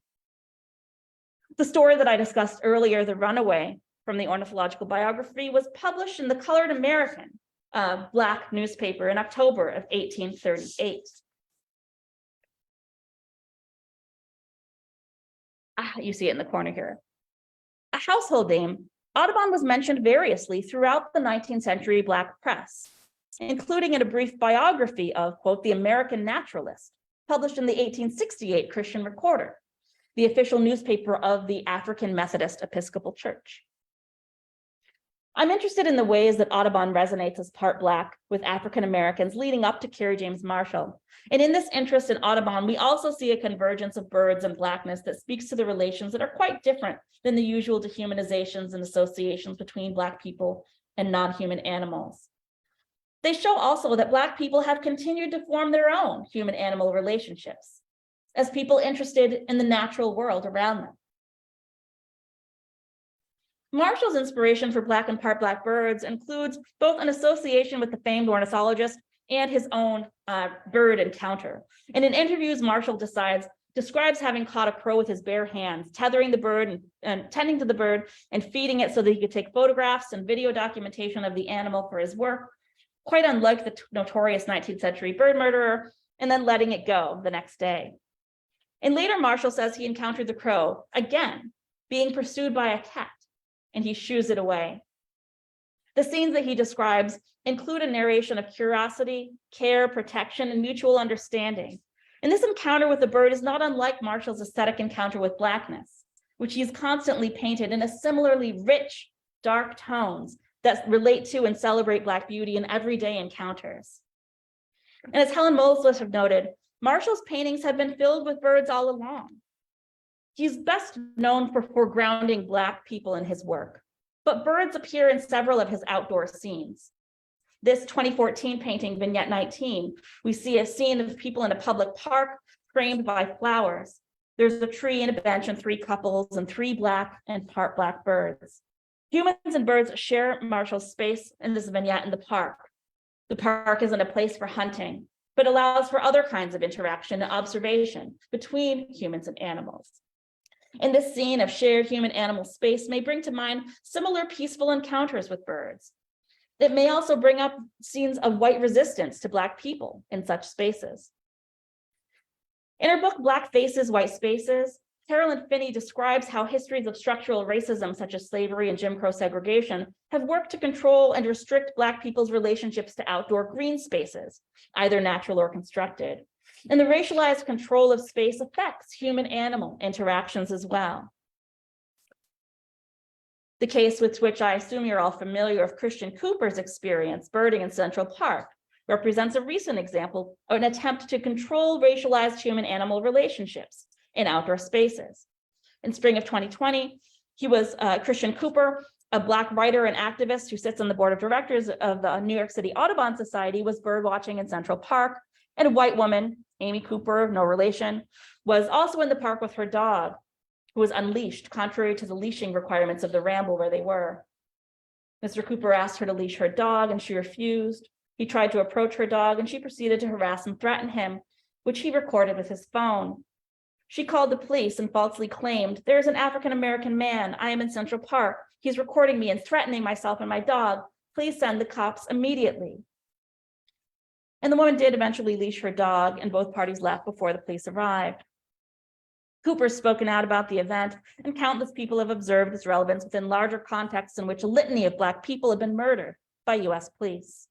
The story that I discussed earlier, The Runaway, from the Ornithological Biography, was published in the Colored American Black newspaper in October of 1838. You see it in the corner here. A household name, Audubon was mentioned variously throughout the 19th century Black press, including in a brief biography of, quote, the American Naturalist, published in the 1868 Christian Recorder, the official newspaper of the African Methodist Episcopal Church. I'm interested in the ways that Audubon resonates as part Black with African Americans leading up to Kerry James Marshall. And in this interest in Audubon, we also see a convergence of birds and Blackness that speaks to the relations that are quite different than the usual dehumanizations and associations between Black people and non-human animals. They show also that Black people have continued to form their own human-animal relationships as people interested in the natural world around them. Marshall's inspiration for Black and part Black birds includes both an association with the famed ornithologist and his own bird encounter. And in interviews, Marshall describes having caught a crow with his bare hands, tethering the bird and tending to the bird and feeding it so that he could take photographs and video documentation of the animal for his work, quite unlike the notorious 19th century bird murderer, and then letting it go the next day. And later, Marshall says he encountered the crow, again, being pursued by a cat, and he shoos it away. The scenes that he describes include a narration of curiosity, care, protection, and mutual understanding. And this encounter with the bird is not unlike Marshall's aesthetic encounter with Blackness, which he's constantly painted in a similarly rich, dark tones that relate to and celebrate Black beauty in everyday encounters. And as Helen Mosless have noted, Marshall's paintings have been filled with birds all along. He's best known for foregrounding Black people in his work, but birds appear in several of his outdoor scenes. This 2014 painting, Vignette 19, we see a scene of people in a public park framed by flowers. There's a tree and a bench and three couples and three Black and part Black birds. Humans and birds share Marshall's space in this vignette in the park. The park isn't a place for hunting, but allows for other kinds of interaction and observation between humans and animals. And this scene of shared human-animal space may bring to mind similar peaceful encounters with birds. It may also bring up scenes of white resistance to Black people in such spaces. In her book, Black Faces, White Spaces, Carolyn Finney describes how histories of structural racism, such as slavery and Jim Crow segregation, have worked to control and restrict Black people's relationships to outdoor green spaces, either natural or constructed. And the racialized control of space affects human-animal interactions as well. The case with which I assume you're all familiar of Christian Cooper's experience birding in Central Park represents a recent example of an attempt to control racialized human-animal relationships in outdoor spaces. In spring of 2020, he was Christian Cooper, a Black writer and activist who sits on the board of directors of the New York City Audubon Society, was bird watching in Central Park, and a white woman, Amy Cooper, no relation, was also in the park with her dog, who was unleashed, contrary to the leashing requirements of the ramble where they were. Mr. Cooper asked her to leash her dog, and she refused. He tried to approach her dog, and she proceeded to harass and threaten him, which he recorded with his phone. She called the police and falsely claimed, "There is an African-American man. I am in Central Park. He's recording me and threatening myself and my dog. Please send the cops immediately." And the woman did eventually leash her dog, and both parties left before the police arrived. Cooper's spoken out about the event, and countless people have observed its relevance within larger contexts in which a litany of Black people have been murdered by US police.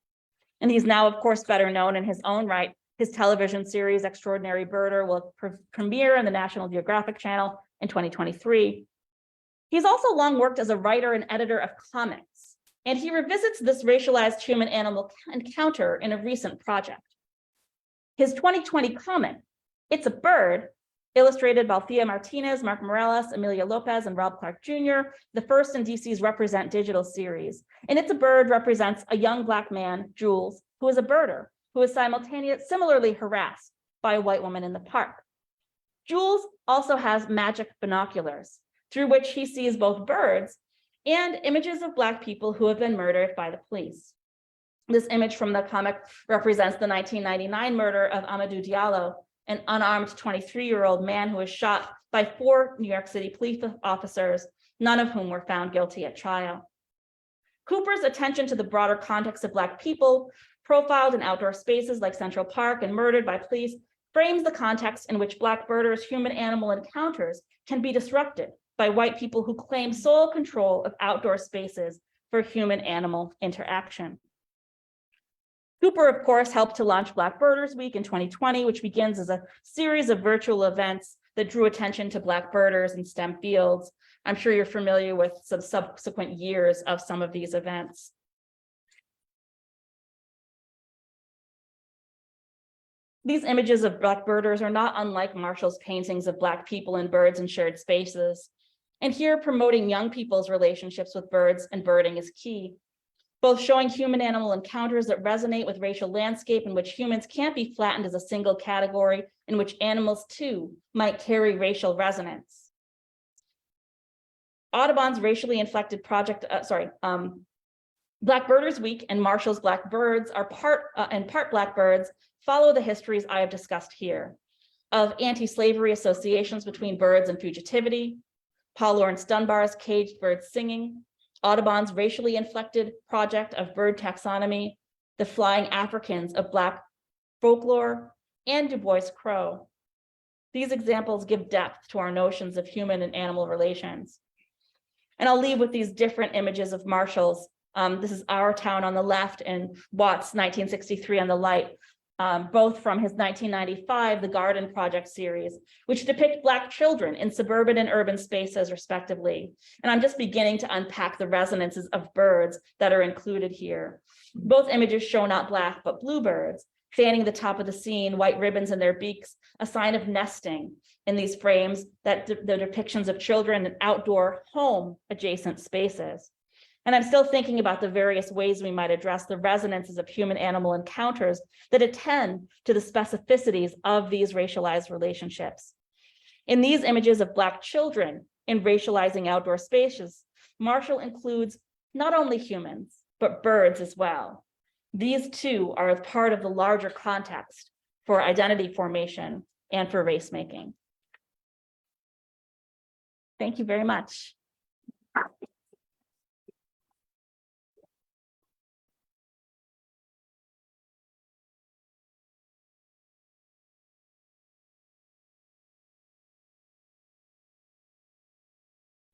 And he's now, of course, better known in his own right. His television series, Extraordinary Birder, will premiere on the National Geographic Channel in 2023. He's also long worked as a writer and editor of comics, and he revisits this racialized human-animal encounter in a recent project. His 2020 comic, It's a Bird, illustrated by Thea Martinez, Mark Morales, Amelia Lopez, and Rob Clark Jr., the first in DC's Represent Digital series. And It's a Bird represents a young Black man, Jules, who is a birder, who is similarly harassed by a white woman in the park. Jules also has magic binoculars, through which he sees both birds and images of Black people who have been murdered by the police. This image from the comic represents the 1999 murder of Amadou Diallo, an unarmed 23-year-old man who was shot by 4 New York City police officers, none of whom were found guilty at trial. Cooper's attention to the broader context of Black people, profiled in outdoor spaces like Central Park and murdered by police, frames the context in which Black birders' human-animal encounters can be disrupted by white people who claim sole control of outdoor spaces for human-animal interaction. Cooper, of course, helped to launch Black Birders Week in 2020, which begins as a series of virtual events that drew attention to Black birders in STEM fields. I'm sure you're familiar with some subsequent years of some of these events. These images of Black birders are not unlike Marshall's paintings of Black people and birds in shared spaces. And here, promoting young people's relationships with birds and birding is key, both showing human-animal encounters that resonate with racial landscape in which humans can't be flattened as a single category, in which animals too might carry racial resonance. Audubon's racially inflected project, Black Birders Week and Marshall's Black Birds are in part Black birds, follow the histories I have discussed here of anti-slavery associations between birds and fugitivity, Paul Laurence Dunbar's Caged Birds Singing, Audubon's racially inflected project of bird taxonomy, the Flying Africans of Black folklore, and Du Bois' Crow. These examples give depth to our notions of human and animal relations. And I'll leave with these different images of Marshall's. This is Our Town on the left and Watts' 1963 on the right, both from his 1995 The Garden Project series, which depict Black children in suburban and urban spaces, respectively. And I'm just beginning to unpack the resonances of birds that are included here. Both images show not Black, but bluebirds, fanning the top of the scene, white ribbons in their beaks, a sign of nesting in these frames, that the depictions of children in outdoor home adjacent spaces. And I'm still thinking about the various ways we might address the resonances of human-animal encounters that attend to the specificities of these racialized relationships. In these images of Black children in racializing outdoor spaces, Marshall includes not only humans, but birds as well. These too are a part of the larger context for identity formation and for race making. Thank you very much.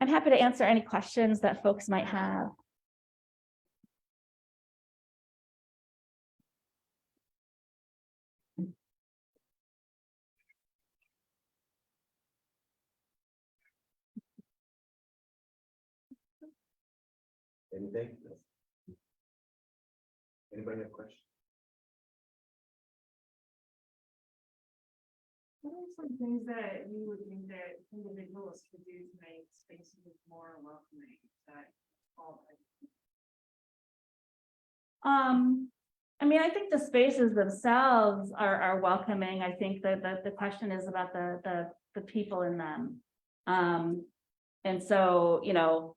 I'm happy to answer any questions that folks might have. Anything? Anybody have questions? What are some things that you would think that individuals could do to make spaces more welcoming? That all I mean, I think the spaces themselves are welcoming. I think that the question is about the people in them. And so, you know,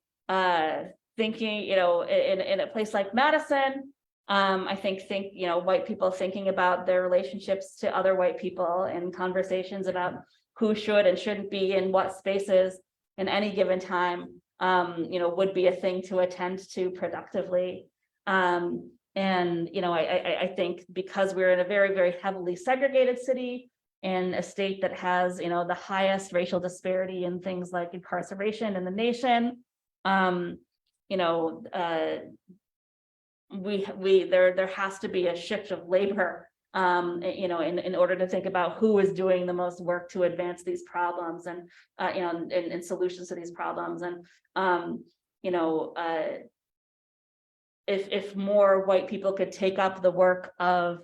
thinking, you know, in a place like Madison, I think, you know, white people thinking about their relationships to other white people and conversations about who should and shouldn't be in what spaces in any given time, you know, would be a thing to attend to productively. And, you know, I think because we're in a very, very heavily segregated city and a state that has, you know, the highest racial disparity in things like incarceration in the nation, you know, there has to be a shift of labor, you know, in order to think about who is doing the most work to advance these problems and, you know, and solutions to these problems. And, you know, if more white people could take up the work of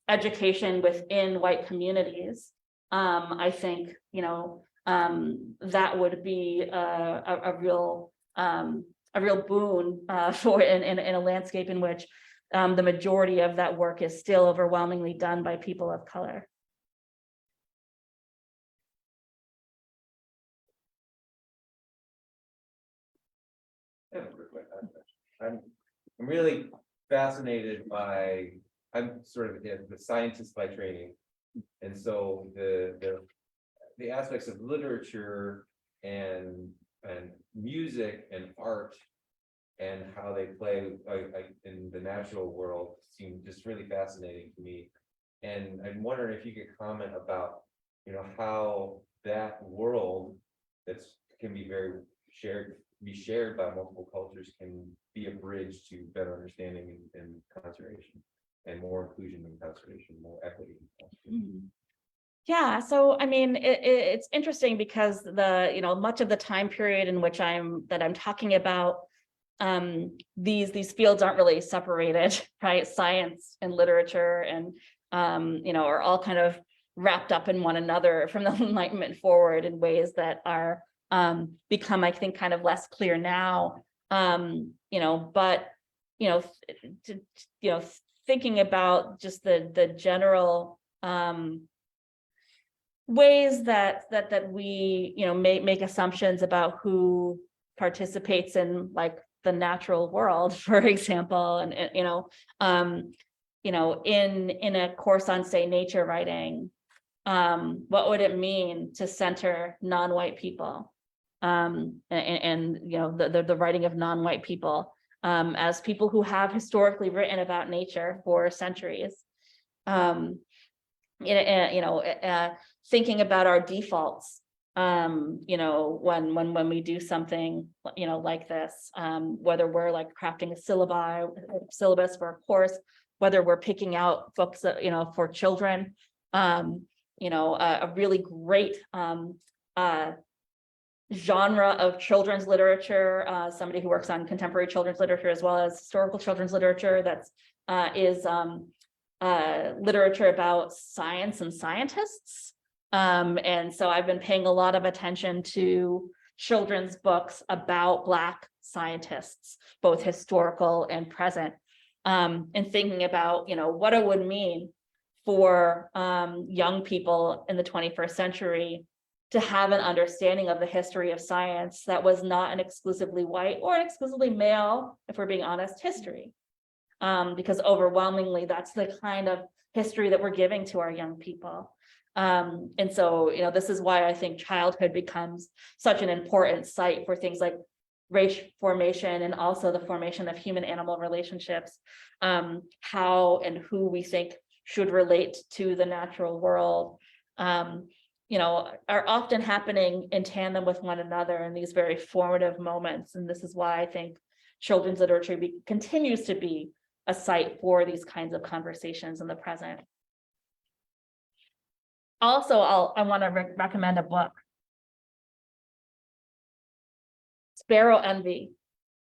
education within white communities, I think, you know, that would be a real boon for in a landscape in which the majority of that work is still overwhelmingly done by people of color. I'm really fascinated by, I'm sort of the scientist by training. And so the aspects of literature and music and art and how they play in the natural world seem just really fascinating to me. And I'm wondering if you could comment about, how that world can be shared by multiple cultures can be a bridge to better understanding and conservation, and more inclusion in conservation, more equity in conservation. Yeah, so I mean, it's interesting because much of the time period in which I'm talking about, these fields aren't really separated, right? Science and literature and are all kind of wrapped up in one another from the Enlightenment forward in ways that are become, I think, kind of less clear now. But thinking about just the general ways that we make assumptions about who participates in like the natural world, for example, and in a course on, say, nature writing, what would it mean to center non-white people, and the writing of non-white people as people who have historically written about nature for centuries. Thinking about our defaults, when we do something, like this, whether we're like crafting a syllabus for a course, whether we're picking out books, for children, a really great genre of children's literature, somebody who works on contemporary children's literature as well as historical children's literature, is literature about science and scientists. And so I've been paying a lot of attention to children's books about Black scientists, both historical and present, and thinking about, what it would mean for young people in the 21st century to have an understanding of the history of science that was not an exclusively white or an exclusively male, if we're being honest, history. Because overwhelmingly, that's the kind of history that we're giving to our young people. And so, this is why I think childhood becomes such an important site for things like race formation and also the formation of human-animal relationships, how and who we think should relate to the natural world, are often happening in tandem with one another in these very formative moments. And this is why I think children's literature continues to be a site for these kinds of conversations in the present. Also, I want to recommend a book, Sparrow Envy,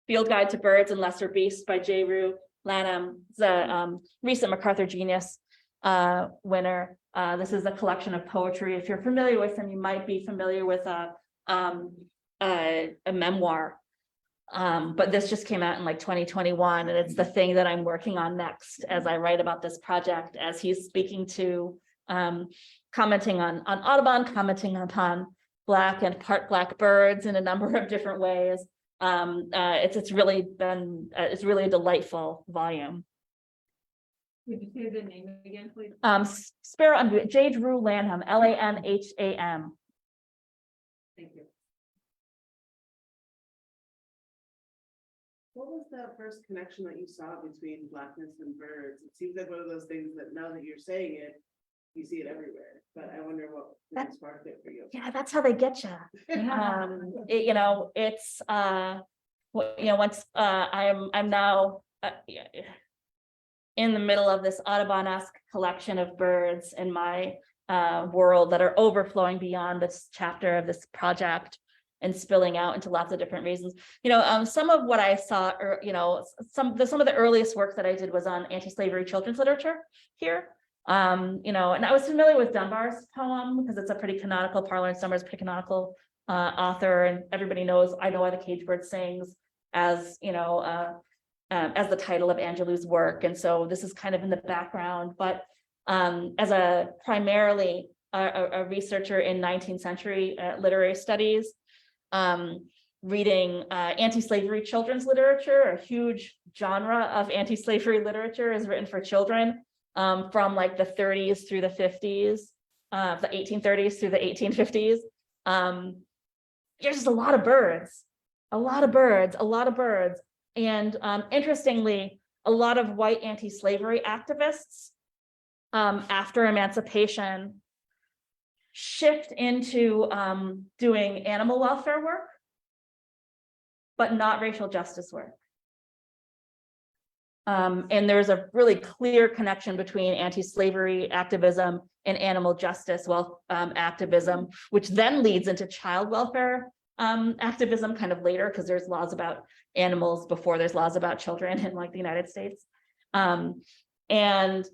Field Guide to Birds and Lesser Beasts by J. Rue Lanham. It's a recent MacArthur Genius winner. This is a collection of poetry. If you're familiar with them, you might be familiar with a memoir. But this just came out in like 2021, and it's the thing that I'm working on next as I write about this project, as he's speaking to, commenting on Audubon, commenting upon Black and part Black birds in a number of different ways. It's really a delightful volume. Would you say the name again, please? Sparrow Envy, J. Rue Lanham, Lanham. Thank you. What was that first connection that you saw between Blackness and birds? It seems like one of those things that now that you're saying it, you see it everywhere, but I wonder what sparked it for you. Yeah, that's how they get you. It's once I'm now in the middle of this Audubon-esque collection of birds in my world that are overflowing beyond this chapter of this project and spilling out into lots of different reasons. Some of what I saw, or some of the earliest work that I did was on anti-slavery children's literature here. And I was familiar with Dunbar's poem because it's a pretty canonical, Parlance Dunbar's pretty canonical author, and everybody knows I Know Why the Caged Bird Sings as the title of Angelou's work. And so this is kind of in the background, but as a primarily a researcher in 19th century literary studies, reading anti-slavery children's literature, a huge genre of anti-slavery literature is written for children. From like the 30s through the 50s, the 1830s through the 1850s. There's just a lot of birds, Interestingly, a lot of white anti-slavery activists after emancipation shift into doing animal welfare work, but not racial justice work. And there's a really clear connection between anti-slavery activism and animal justice activism, which then leads into child welfare activism kind of later, because there's laws about animals before there's laws about children in like the United States. And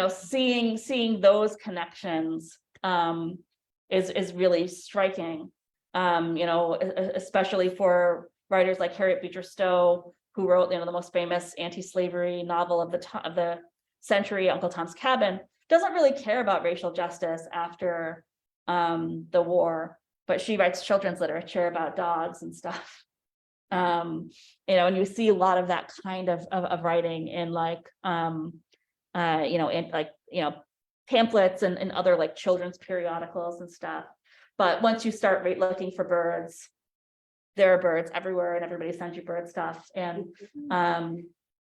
seeing those connections is really striking. Especially for writers like Harriet Beecher Stowe, who wrote the most famous anti-slavery novel of the century, Uncle Tom's Cabin, doesn't really care about racial justice after the war, but she writes children's literature about dogs and stuff. And you see a lot of that kind of writing in pamphlets and other like children's periodicals and stuff. But once you start looking for birds, there are birds everywhere, and everybody sends you bird stuff. And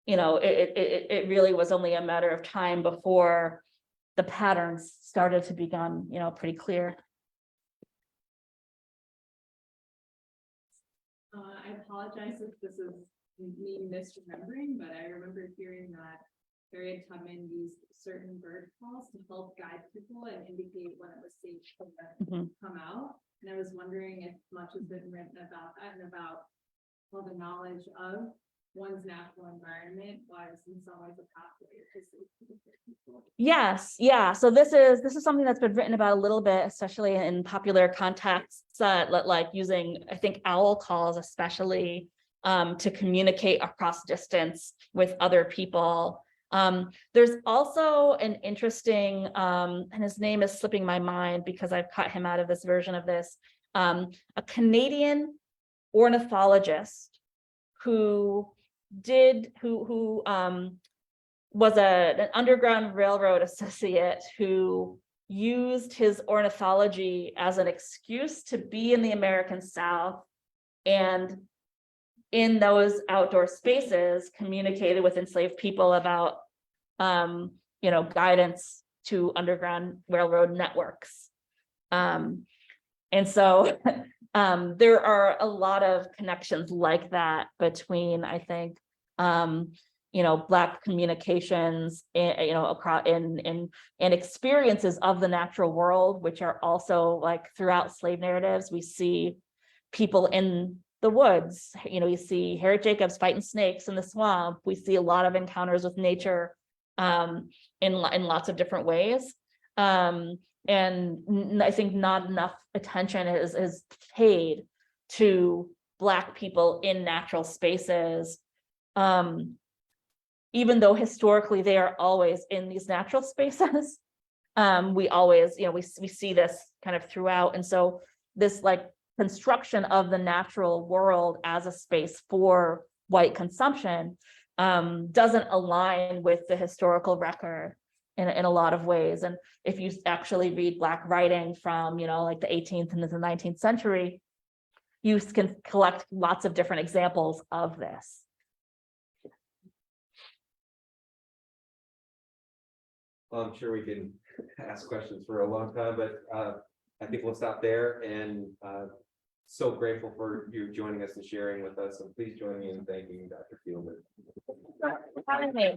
it really was only a matter of time before the patterns started to become pretty clear. I apologize if this is me misremembering, but I remember hearing that Harriet Tubman used certain bird calls to help guide people and indicate when it was safe for them to come out. And I was wondering if much has been written about that and about the knowledge of one's natural environment was in some ways a pathway to safety for people. Yes, yeah. So this is something that's been written about a little bit, especially in popular contexts, like using, I think, owl calls, especially to communicate across distance with other people. There's also an interesting, and his name is slipping my mind because I've cut him out of this version of this, a Canadian ornithologist who was an Underground Railroad associate who used his ornithology as an excuse to be in the American South, and in those outdoor spaces communicated with enslaved people about guidance to Underground Railroad networks. And so there are a lot of connections like that between, I think, Black communications, across and experiences of the natural world, which are also like throughout slave narratives. We see people in the woods, you see Harriet Jacobs fighting snakes in the swamp. We see a lot of encounters with nature in lots of different ways. And I think not enough attention is paid to Black people in natural spaces, even though historically they are always in these natural spaces. We always, we see this kind of throughout. And so this like construction of the natural world as a space for white consumption doesn't align with the historical record in a lot of ways. And if you actually read Black writing from, like the 18th and the 19th century, you can collect lots of different examples of this. Well, I'm sure we can ask questions for a long time, but I think we'll stop there, and so grateful for you joining us and sharing with us. So please join me in thanking Dr. Fielder. Thanks for having me.